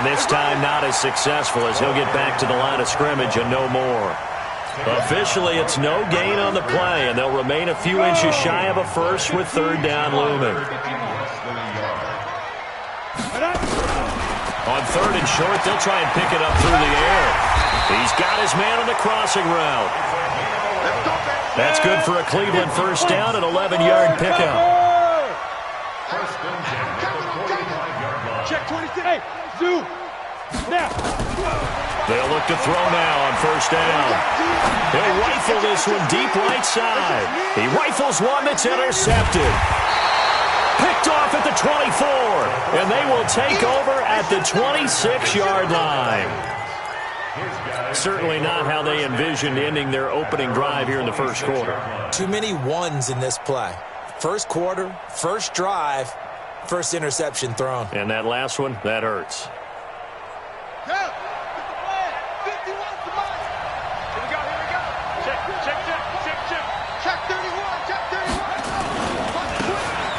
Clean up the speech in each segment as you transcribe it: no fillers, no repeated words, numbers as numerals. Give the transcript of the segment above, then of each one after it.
And this time not as successful as he'll get back to the line of scrimmage and no more. Officially, it's no gain on the play, and they'll remain a few inches shy of a first with third down looming. On third and short, they'll try and pick it up through the air. He's got his man on the crossing route. That's good for a Cleveland first down, an 11-yard pickup. Check 26. Hey, Zoo. Now. They'll look to throw now on first down. He'll rifle this one deep right side. He rifles one that's intercepted. Picked off at the 24, and they will take over at the 26-yard line. Certainly not how they envisioned ending their opening drive here in the first quarter. Too many ones in this play. First quarter, first drive, first interception thrown. And that last one, that hurts.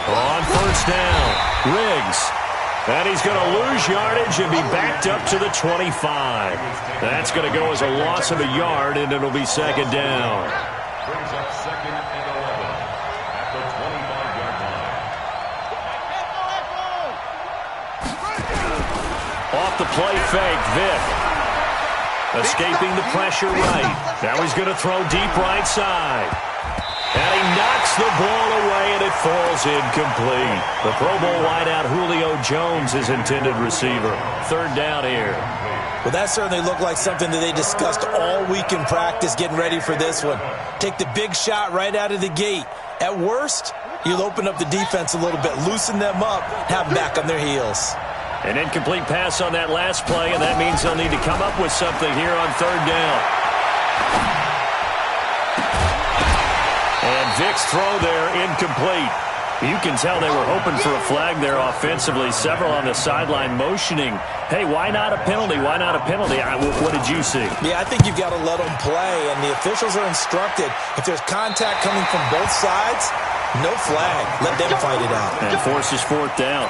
On first down, Riggs. And he's going to lose yardage and be backed up to the 25. That's going to go as a loss of a yard, and it'll be second down. Brings up second and 11 at the 25-yard line. Off the play fake, Vick. Escaping the pressure right. Now he's going to throw deep right side. And he knocks the ball away, and it falls incomplete. The Pro Bowl wideout Julio Jones, his intended receiver. Third down here. Well, that certainly looked like something that they discussed all week in practice getting ready for this one. Take the big shot right out of the gate. At worst, you'll open up the defense a little bit, loosen them up, have them back on their heels. An incomplete pass on that last play, and that means they'll need to come up with something here on third down. And Vick's throw there, incomplete. You can tell they were hoping for a flag there offensively. Several on the sideline motioning, hey, why not a penalty? Why not a penalty? What did you see? Yeah, I think you've got to let them play, and the officials are instructed. If there's contact coming from both sides, no flag. Let them fight it out. And forces fourth down.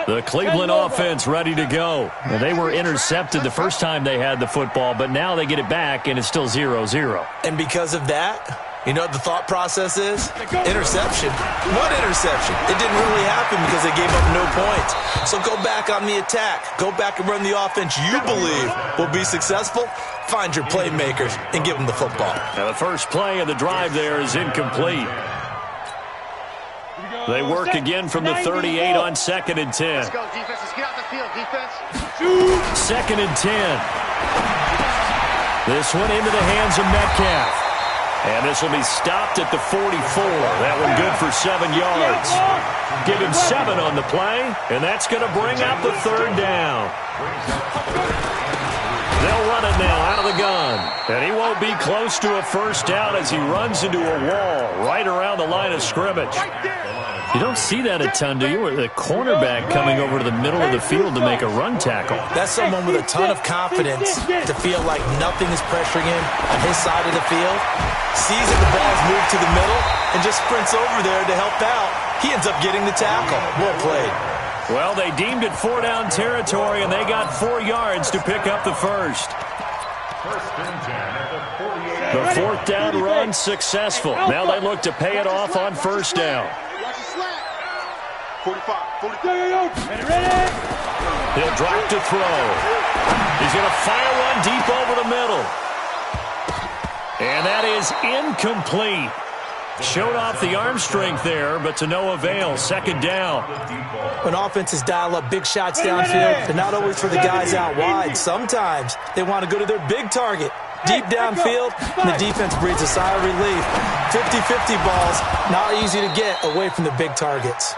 The Cleveland offense ready to go. Well, they were intercepted the first time they had the football, but now they get it back, and it's still 0-0. And because of that, you know what the thought process is? Interception. What interception? It didn't really happen because they gave up no points. So go back on the attack. Go back and run the offense you believe will be successful. Find your playmakers and give them the football. Now the first play of the drive there is incomplete. They work again from the 38 on second and 10. Let's go, defense. Let's get out the field, defense. Second and 10. This one into the hands of Metcalf. And this will be stopped at the 44. That one good for 7 yards. Give him 7 on the play, and that's going to bring out the third down. They'll run it now out of the gun. And he won't be close to a first down as he runs into a wall right around the line of scrimmage. You don't see that a ton, do you? Or the cornerback coming over to the middle of the field to make a run tackle. That's someone with a ton of confidence to feel like nothing is pressuring him on his side of the field. Sees that the ball's moved to the middle and just sprints over there to help out. He ends up getting the tackle. Well played. Well, they deemed it 4-down territory, and they got 4 yards to pick up the first. The fourth down run successful. Now they look to pay it off on first down. 45. Ready? He'll drop to throw. He's going to fire one deep over the middle. And that is incomplete. Showed off the arm strength there, but to no avail. Second down. When offenses dial up big shots downfield, they're not always for the guys out wide. Sometimes they want to go to their big target. Deep downfield, and the defense breathes a sigh of relief. 50-50 balls, not easy to get away from the big targets.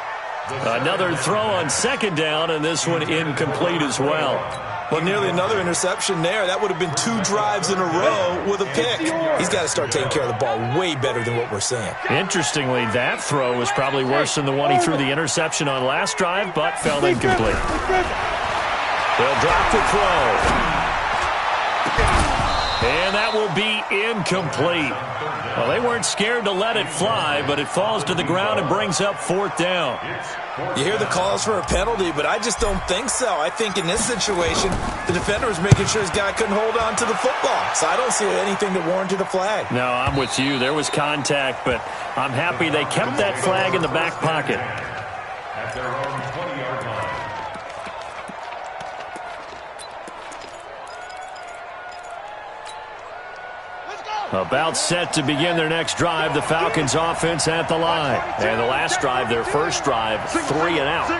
Another throw on second down, and this one incomplete as well. Well, nearly another interception there. That would have been 2 drives in a row with a pick. He's got to start taking care of the ball way better than what we're seeing. Interestingly, that throw was probably worse than the one he threw the interception on last drive, but fell incomplete. They'll drop the throw. And that will be incomplete. Well, they weren't scared to let it fly, but it falls to the ground and brings up 4th down. You hear the calls for a penalty, but I just don't think so. I think in this situation, the defender was making sure his guy couldn't hold on to the football. So I don't see anything that warranted a flag. No, I'm with you. There was contact, but I'm happy they kept that flag in the back pocket. At their own 20-yard line. About set to begin their next drive, the Falcons offense at the line. And the last drive, their first drive, 3 and out.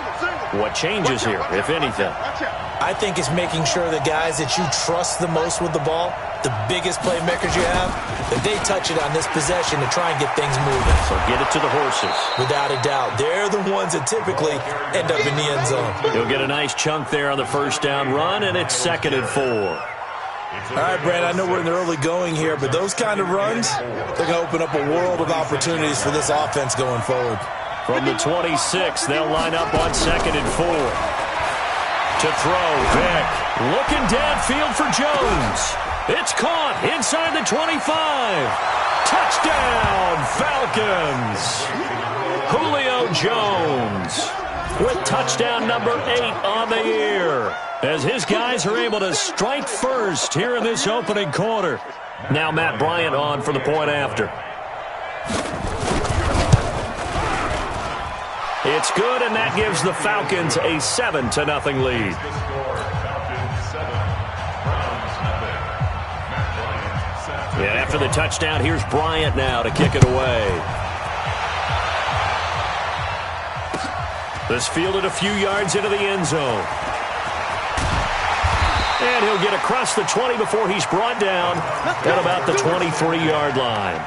What changes here, if anything? I think it's making sure the guys that you trust the most with the ball, the biggest playmakers you have, that they touch it on this possession to try and get things moving. So get it to the horses. Without a doubt. They're the ones that typically end up in the end zone. He'll get a nice chunk there on the first down run, and it's 2nd and 4. All right, Brad, I know we're in the early going here, but those kind of runs, they're going to open up a world of opportunities for this offense going forward. From the 26, they'll line up on 2nd and 4. To throw, Vick. Looking downfield for Jones. It's caught inside the 25. Touchdown, Falcons. Julio Jones with touchdown number 8 on the year, as his guys are able to strike first here in this opening quarter. Now Matt Bryant on for the point after. It's good, and that gives the Falcons a 7-0 lead. And after the touchdown, here's Bryant now to kick it away. This fielded a few yards into the end zone. And he'll get across the 20 before he's brought down at about the 23-yard line.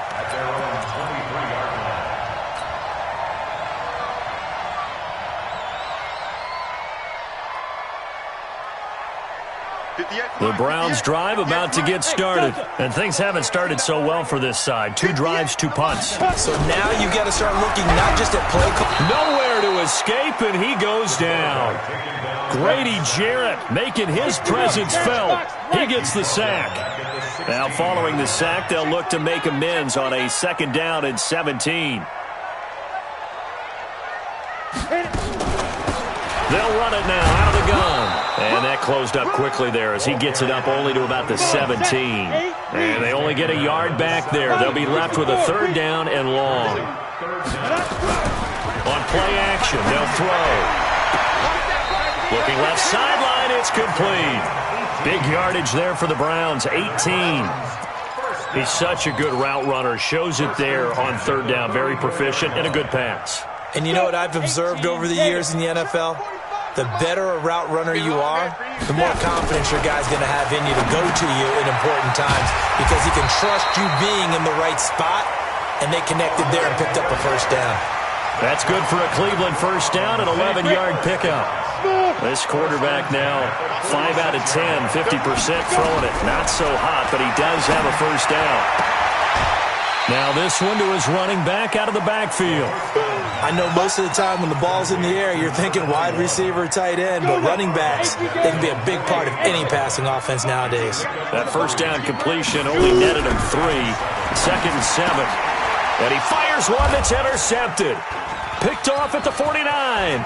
The Browns drive about to get started, and things haven't started so well for this side. 2 drives, 2 punts. So now you've got to start looking not just at play call. Nowhere to escape, and he goes down. Grady Jarrett making his presence felt. He gets the sack. Now following the sack, they'll look to make amends on a 2nd down and 17. They'll run it now out of the gun. And that closed up quickly there as he gets it up only to about the 17. And they only get a yard back there. They'll be left with a 3rd down and long. On play action, they'll throw. Looking left sideline, it's complete. Big yardage there for the Browns, 18. He's such a good route runner. Shows it there on 3rd down. Very proficient and a good pass. And you know what I've observed over the years in the NFL? The better a route runner you are, the more confidence your guy's going to have in you to go to you in important times, because he can trust you being in the right spot, and they connected there and picked up a 1st down. That's good for a Cleveland 1st down, an 11-yard pickup. This quarterback now 5 out of 10, 50% throwing it. Not so hot, but he does have a 1st down. Now this one to his running back out of the backfield. I know most of the time when the ball's in the air, you're thinking wide receiver, tight end, but running backs, they can be a big part of any passing offense nowadays. That 1st down completion only netted him 3. 2nd and 7. And he fires one that's intercepted. Picked off at the 49.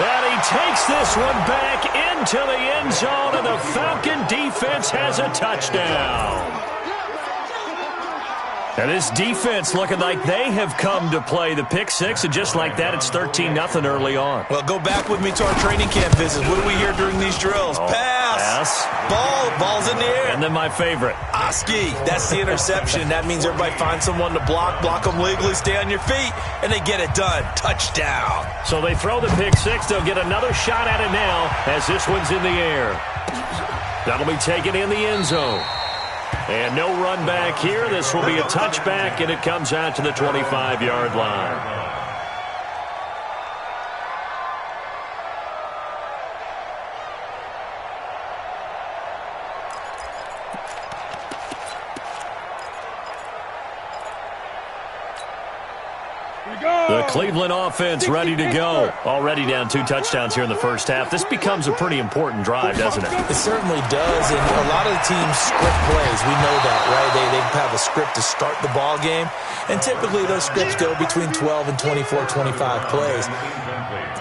And he takes this one back into the end zone, and the Falcon defense has a touchdown. And this defense looking like they have come to play. The pick 6, and just like that, it's 13-0 early on. Well, go back with me to our training camp visits. What do we hear during these drills? Pass. Ball's in the air. And then my favorite. Oski. That's the interception. That means everybody finds someone to block them legally, stay on your feet, and they get it done. Touchdown. So they throw the pick 6. They'll get another shot at it now as this one's in the air. That'll be taken in the end zone. And no run back here. This will be a touchback, and it comes out to the 25-yard line. The Cleveland offense ready to go. Already down 2 touchdowns here in the first half. This becomes a pretty important drive, doesn't it? It certainly does, and a lot of the teams script plays. We know that, right? They have a script to start the ball game, and typically those scripts go between 12 and 24, 25 plays.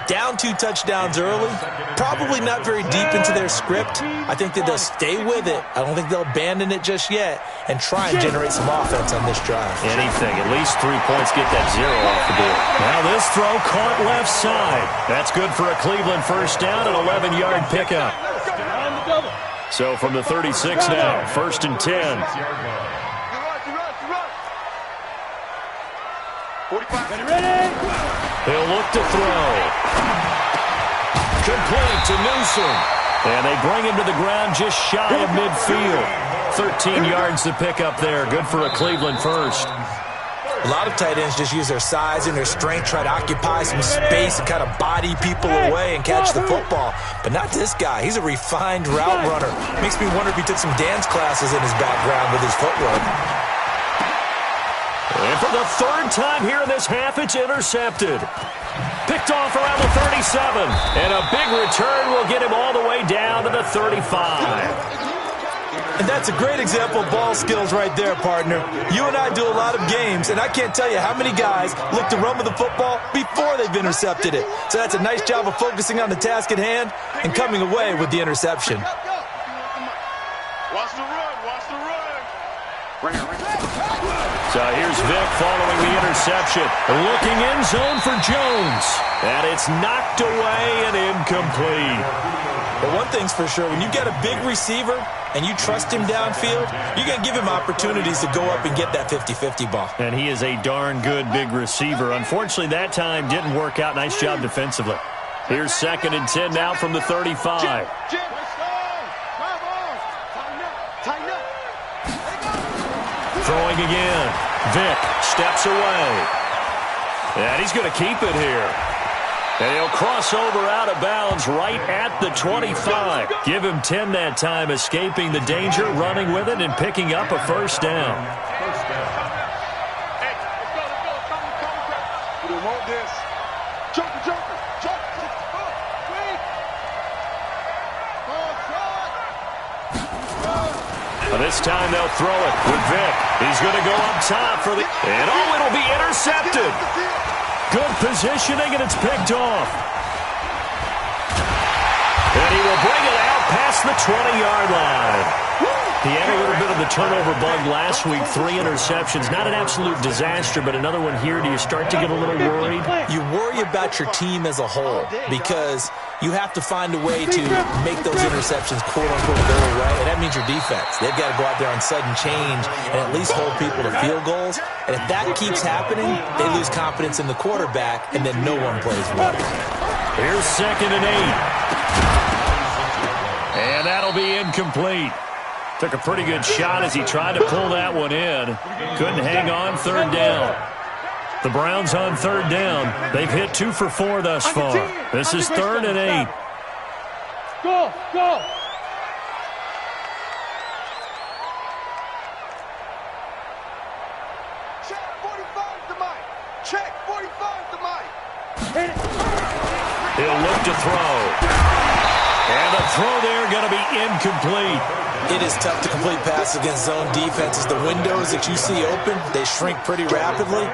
Down 2 touchdowns early, probably not very deep into their script. I think that they'll stay with it. I don't think they'll abandon it just yet and try and generate some offense on this drive. Anything, at least 3 points, get that 0 off the board. Now this throw caught left side. That's good for a Cleveland first down, an 11-yard pickup. So from the 36 now, 1st and 10. He'll look to throw. Complete to Newsom. And they bring him to the ground just shy of midfield. 13 yards to pick up there. Good for a Cleveland first. A lot of tight ends just use their size and their strength, try to occupy some space and kind of body people away and catch the football. But not this guy. He's a refined route runner. Makes me wonder if he took some dance classes in his background with his footwork. And for the 3rd time here in this half, it's intercepted. Picked off around the 37. And a big return will get him all the way down to the 35. And that's a great example of ball skills right there, partner. You and I do a lot of games, and I can't tell you how many guys look to run with the football before they've intercepted it. So that's a nice job of focusing on the task at hand and coming away with the interception. Watch the run. Watch the run. So here's Vic following the interception. Looking end zone for Jones. And it's knocked away and incomplete. But one thing's for sure, when you get a big receiver and you trust him downfield, you're going to give him opportunities to go up and get that 50-50 ball. And he is a darn good big receiver. Unfortunately, that time didn't work out. Nice job defensively. Here's 2nd and 10 now from the 35. Throwing again. Vic steps away. And he's going to keep it here. And he'll cross over out of bounds right at the 25. Give him 10 that time, escaping the danger, running with it, and picking up a first down. Hey, let's go. We don't want this. Joker. This time they'll throw it with Vic. He's going to go up top for the... And it'll be intercepted. Good positioning, and it's picked off. And he will bring it out past the 20-yard line. He had a little bit of the turnover bug last week, 3 interceptions. Not an absolute disaster, but another one here. Do you start to get a little worried? You worry about your team as a whole because you have to find a way to make those interceptions quote-unquote go away, and that means your defense. They've got to go out there on sudden change and at least hold people to field goals. And if that keeps happening, they lose confidence in the quarterback, and then no one plays well. Here's 2nd and 8. And that'll be incomplete. Took a pretty good shot as he tried to pull that one in. Couldn't hang on 3rd down. The Browns on 3rd down. They've hit 2 for 4 thus far. This is 3rd and 8. Go. Check 45 to Mike. Check 45 to Mike. He'll look to throw. And the throw there going to be incomplete. It is tough to complete passes against zone defenses. The windows that you see open, they shrink pretty rapidly.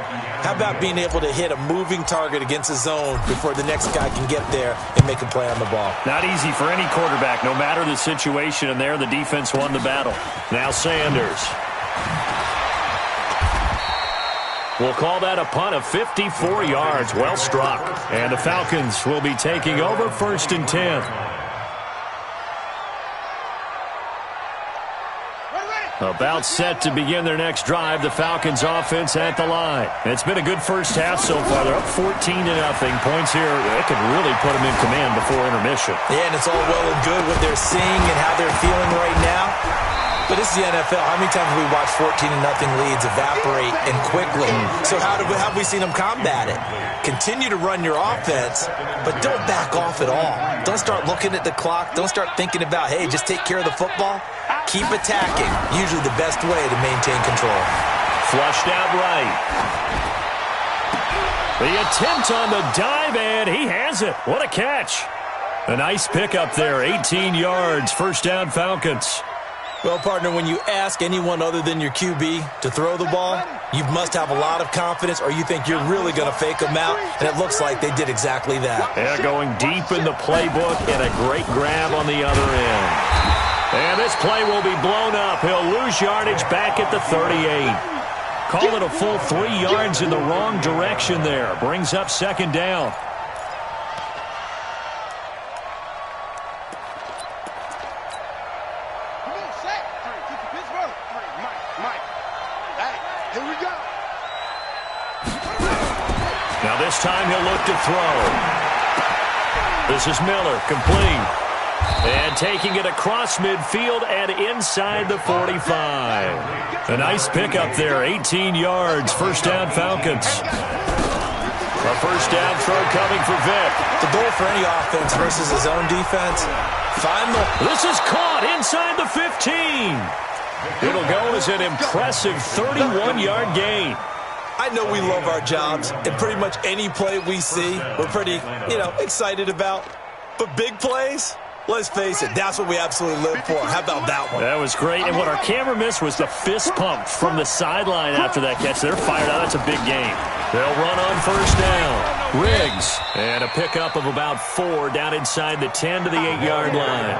How about being able to hit a moving target against a zone before the next guy can get there and make a play on the ball? Not easy for any quarterback, no matter the situation, and there the defense won the battle. Now Sanders. We'll call that a punt of 54 yards. Well struck. And the Falcons will be taking over 1st and 10. About set to begin their next drive. The Falcons offense at the line. It's been a good first half so far. They're up 14-0. Points here, they could really put them in command before intermission. Yeah, and it's all well and good what they're seeing and how they're feeling right now. But this is the NFL. How many times have we watched 14-0 leads evaporate and quickly? So how have we seen them combat it? Continue to run your offense, but don't back off at all. Don't start looking at the clock. Don't start thinking about, hey, just take care of the football. Keep attacking. Usually the best way to maintain control. Flushed out right. The attempt on the dive, and he has it. What a catch. A nice pickup there, 18 yards, first down Falcons. Well, partner, when you ask anyone other than your QB to throw the ball, you must have a lot of confidence or you think you're really going to fake them out, and it looks like they did exactly that. They're going deep in the playbook and a great grab on the other end. And this play will be blown up. He'll lose yardage back at the 38. Call it a full 3 yards in the wrong direction there. Brings up second down. Now this time he'll look to throw. This is Miller, complete. And taking it across midfield and inside the 45. A nice pickup there, 18 yards, first down Falcons. A first down throw coming for Vick. The goal for any offense versus his own defense. This is caught inside the 15. It'll go as an impressive 31-yard gain. I know we love our jobs, and pretty much any play we see, we're pretty, excited about. But big plays, let's face it, that's what we absolutely live for. How about that one? That was great, and what our camera missed was the fist pump from the sideline after that catch. They're fired out. That's a big game. They'll run on first down. Riggs, and a pickup of about 4 down inside the 10 to the 8-yard line.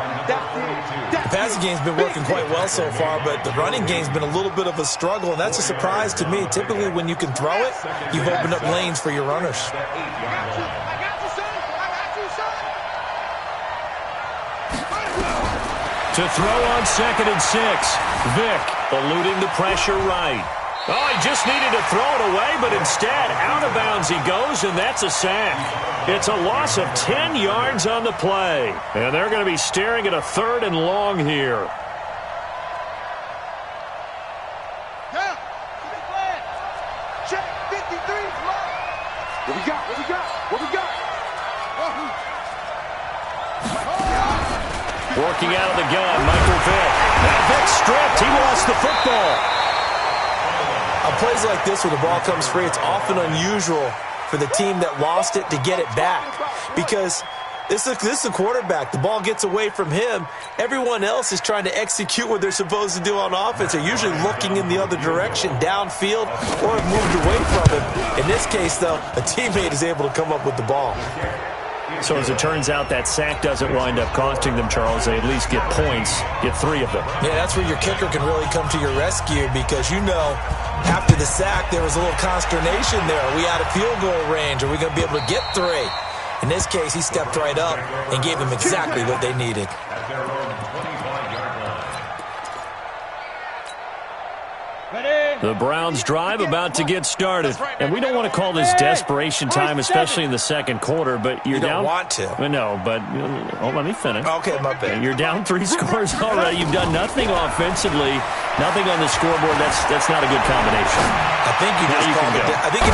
The passing game's been working quite well so far, but the running game's been a little bit of a struggle, and that's a surprise to me. Typically, when you can throw it, you've opened up lanes for your runners. To throw on second and 6. Vick eluding the pressure right. Oh, he just needed to throw it away, but instead, out of bounds he goes, and that's a sack. It's a loss of 10 yards on the play. And they're going to be staring at a 3rd and long here. Check 53. What we got? Working out of the gun, Michael Vick. Now Vick stripped. He lost the football. On plays like this where the ball comes free, it's often unusual for the team that lost it to get it back. Because this is a quarterback. The ball gets away from him. Everyone else is trying to execute what they're supposed to do on offense. They're usually looking in the other direction, downfield, or have moved away from him. In this case, though, a teammate is able to come up with the ball. So as it turns out, that sack doesn't wind up costing them, Charles. They at least get points, get 3 of them. Yeah, that's where your kicker can really come to your rescue because, after the sack, there was a little consternation there. Are we out of field goal range? Are we going to be able to get 3? In this case, he stepped right up and gave them exactly what they needed. The Browns drive about to get started. And we don't want to call this desperation time, especially in the second quarter, but you're down. You don't want to. No, but let me finish. Okay, my bad. You're down 3 scores already. You've done nothing offensively, nothing on the scoreboard. That's not a good combination. I think you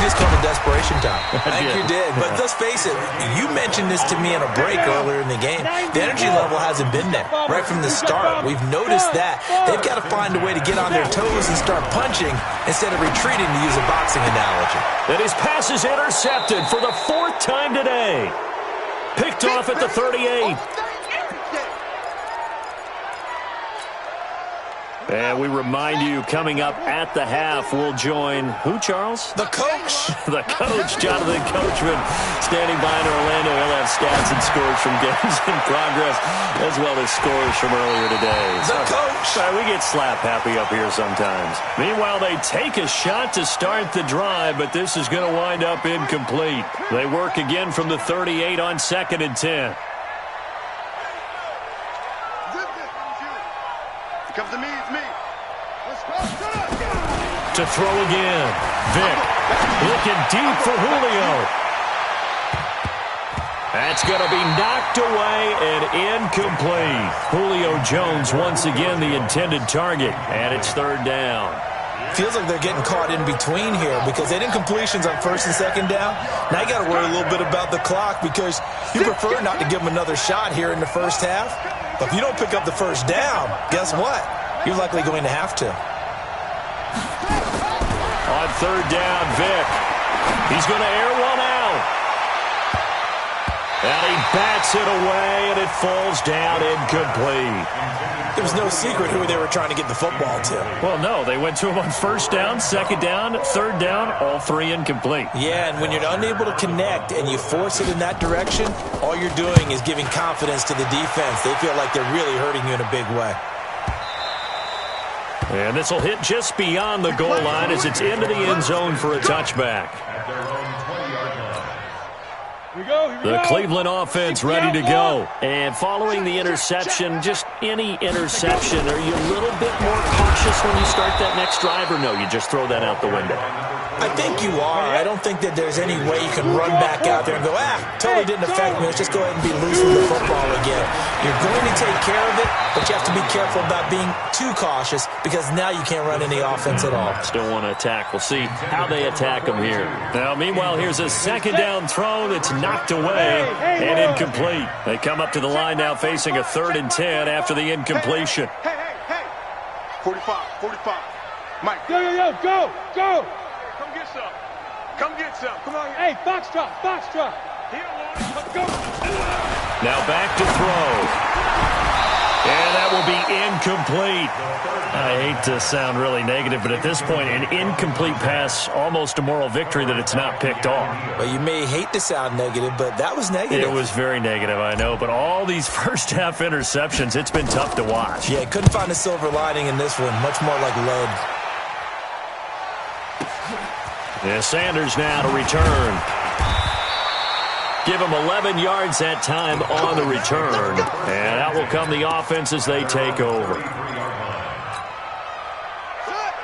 just called it desperation time. I think you did. But Yeah. let's face it, you mentioned this to me in a break earlier in the game. The energy level hasn't been there right from the start. We've noticed that. They've got to find a way to get on their toes and start punching instead of retreating, to use a boxing analogy. And his pass is intercepted for the 4th time today. Picked off at the 38. And we remind you, coming up at the half, we'll join who, Charles? The coach. The coach, Jonathan Coachman, standing by in Orlando. He'll have stats and scores from games in progress, as well as scores from earlier today. The coach. We get slap happy up here sometimes. Meanwhile, they take a shot to start the drive, but this is going to wind up incomplete. They work again from the 38 on 2nd and 10. Comes to me, it's me. Let's go. To throw again. Vick looking deep for Julio. That's going to be knocked away and incomplete. Julio Jones once again the intended target, and it's 3rd down. Feels like they're getting caught in between here because they did incompletions on 1st and 2nd down. Now you got to worry a little bit about the clock because you prefer not to give them another shot here in the first half. But if you don't pick up the 1st down, guess what? You're likely going to have to. On 3rd down, Vick He's going to air one out. And he bats it away, and it falls down incomplete. There was no secret who they were trying to get the football to. Well, no. They went to him on first down, second down, third down, all three incomplete. Yeah, and when you're unable to connect and you force it in that direction, all you're doing is giving confidence to the defense. They feel like they're really hurting you in a big way. And this will hit just beyond the goal line as it's into the end zone for a touchback. The Cleveland offense ready to go. And following the interception, just any interception, are you a little bit more cautious when you start that next drive, or no, you just throw that out the window? I think you are. I don't think that there's any way you can run back out there and go, totally didn't affect me. Let's just go ahead and be loose with the football again. You're going to take care of it, but you have to be careful about being too cautious because now you can't run any offense at all. Still want to attack. We'll see how they attack them here. Now, meanwhile, here's a second down throw that's knocked away and incomplete. They come up to the line now facing a 3rd and 10 after the incompletion. Hey. 45. Mike. Go. Come get some. Come on. Hey, Foxtrot. He don't want it. Let's go. Now back to throw. And that will be incomplete. I hate to sound really negative, but at this point, an incomplete pass, almost a moral victory that it's not picked off. Well, you may hate to sound negative, but that was negative. It was very negative, I know, but all these first-half interceptions, it's been tough to watch. Yeah, couldn't find a silver lining in this one. Much more like lead. Yeah, Sanders now to return. Give him 11 yards that time on the return. And out will come the offense as they take over.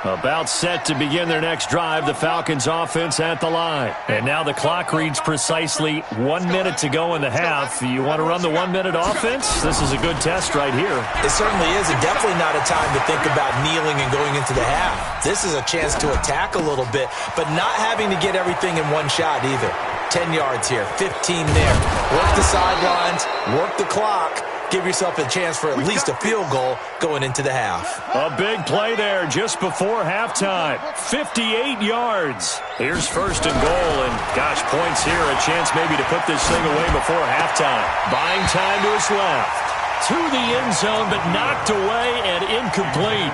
About set to begin their next drive, the Falcons offense at the line. And now the clock reads precisely 1 minute to go in the half. You want to run the 1 minute offense? This is a good test right here. It certainly is, and definitely not a time to think about kneeling and going into the half. This is a chance to attack a little bit, but not having to get everything in one shot either. 10 yards here, 15 there. Work the sidelines, work the clock. Give yourself a chance for at least a field goal going into the half. A big play there just before halftime. 58 yards. Here's 1st and goal, and gosh, points here. A chance maybe to put this thing away before halftime. Buying time to his left. To the end zone, but knocked away and incomplete.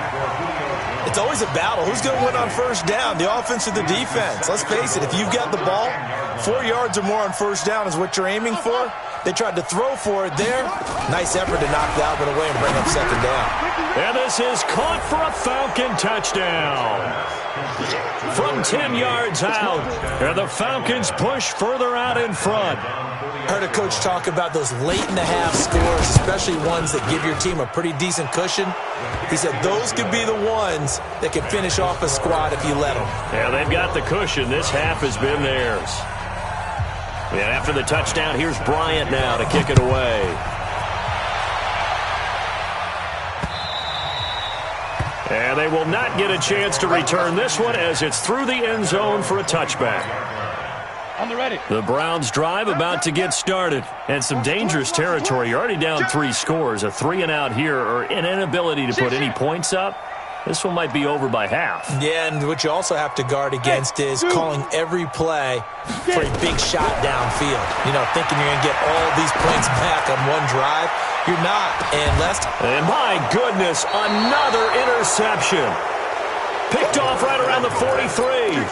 It's always a battle. Who's going to win on first down, the offense or the defense? Let's face it, if you've got the ball, 4 yards or more on first down is what you're aiming for. They tried to throw for it there. Nice effort to knock Dalvin away and bring up 2nd down. And this is caught for a Falcon touchdown. From 10 yards out, and the Falcons push further out in front. Heard a coach talk about those late-in-the-half scores, especially ones that give your team a pretty decent cushion. He said those could be the ones that could finish off a squad if you let them. Yeah, they've got the cushion. This half has been theirs. And after the touchdown, here's Bryant now to kick it away. And they will not get a chance to return this one as it's through the end zone for a touchback. On the ready. The Browns drive about to get started. And some dangerous territory. You're already down 3 scores. A 3-and-out here or an inability to put any points up. This one might be over by half. Yeah, and what you also have to guard against is calling every play for a big shot downfield. You know, thinking you're going to get all these points back on one drive. You're not. And my goodness, another interception. Picked off right around the 43.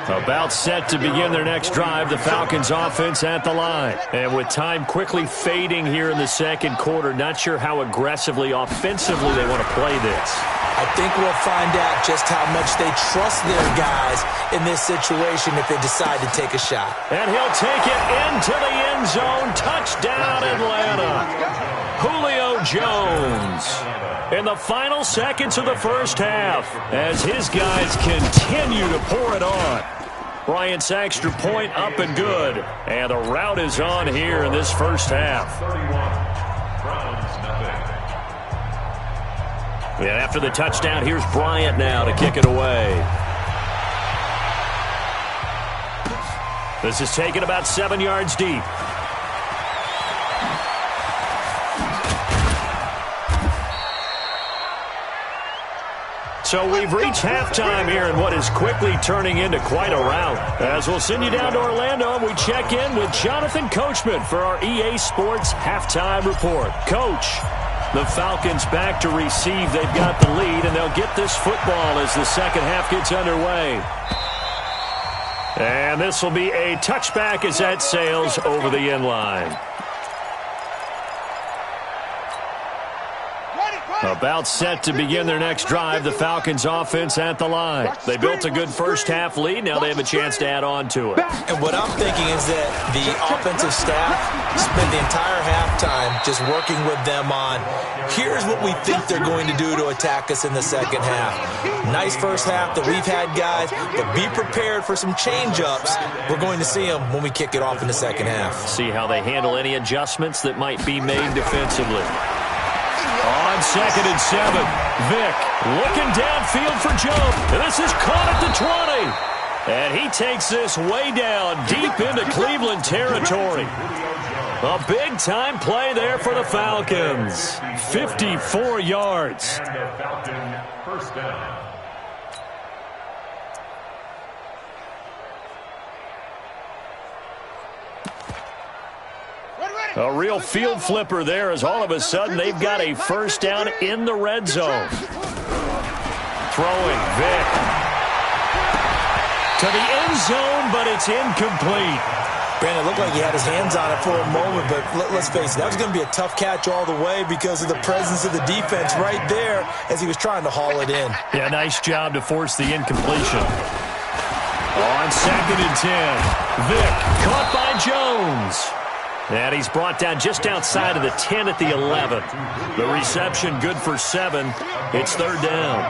About set to begin their next drive, the Falcons offense at the line. And with time quickly fading here in the second quarter, not sure how aggressively, offensively they want to play this. I think we'll find out just how much they trust their guys in this situation if they decide to take a shot. And he'll take it into the end zone. Touchdown, Atlanta. Julio Jones. In the final seconds of the first half, as his guys continue to pour it on. Bryant's extra point up and good. And the route is on here in this first half. And after the touchdown, here's Bryant now to kick it away. This is taken about 7 yards deep. So we've reached halftime here in what is quickly turning into quite a rout. As we'll send you down to Orlando, and we check in with Jonathan Coachman for our EA Sports Halftime Report. Coach, the Falcons back to receive. They've got the lead, and they'll get this football as the second half gets underway. And this will be a touchback as that sails over the end line. About set to begin their next drive, the Falcons offense at the line. They built a good first half lead. Now they have a chance to add on to it. And what I'm thinking is that the offensive staff spent the entire halftime just working with them on, here's what we think they're going to do to attack us in the second half. Nice first half that we've had, guys, but be prepared for some change-ups. We're going to see them when we kick it off in the second half. See how they handle any adjustments that might be made defensively. On 2nd and 7, Vick looking downfield for Jones. And this is caught at the 20. And he takes this way down deep into Cleveland territory. A big-time play there for the Falcons. 54 yards. And the Falcon first down. A real field flipper there as all of a sudden they've got a first down in the red zone. Throwing, Vick. To the end zone, but it's incomplete. Brandon, it looked like he had his hands on it for a moment, but let's face it, that was going to be a tough catch all the way because of the presence of the defense right there as he was trying to haul it in. Yeah, nice job to force the incompletion. On 2nd and 10, Vick caught by Jones. And he's brought down just outside of the 10 at the 11. The reception good for 7. It's 3rd down.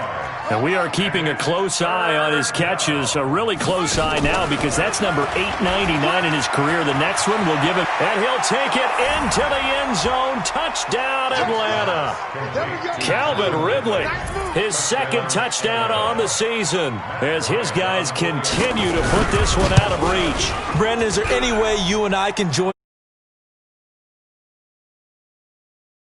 And we are keeping a close eye on his catches, a really close eye now because that's number 899 in his career. The next one will give him, and he'll take it into the end zone. Touchdown, Atlanta. Calvin Ridley, his 2nd touchdown on the season as his guys continue to put this one out of reach. Brandon, is there any way you and I can join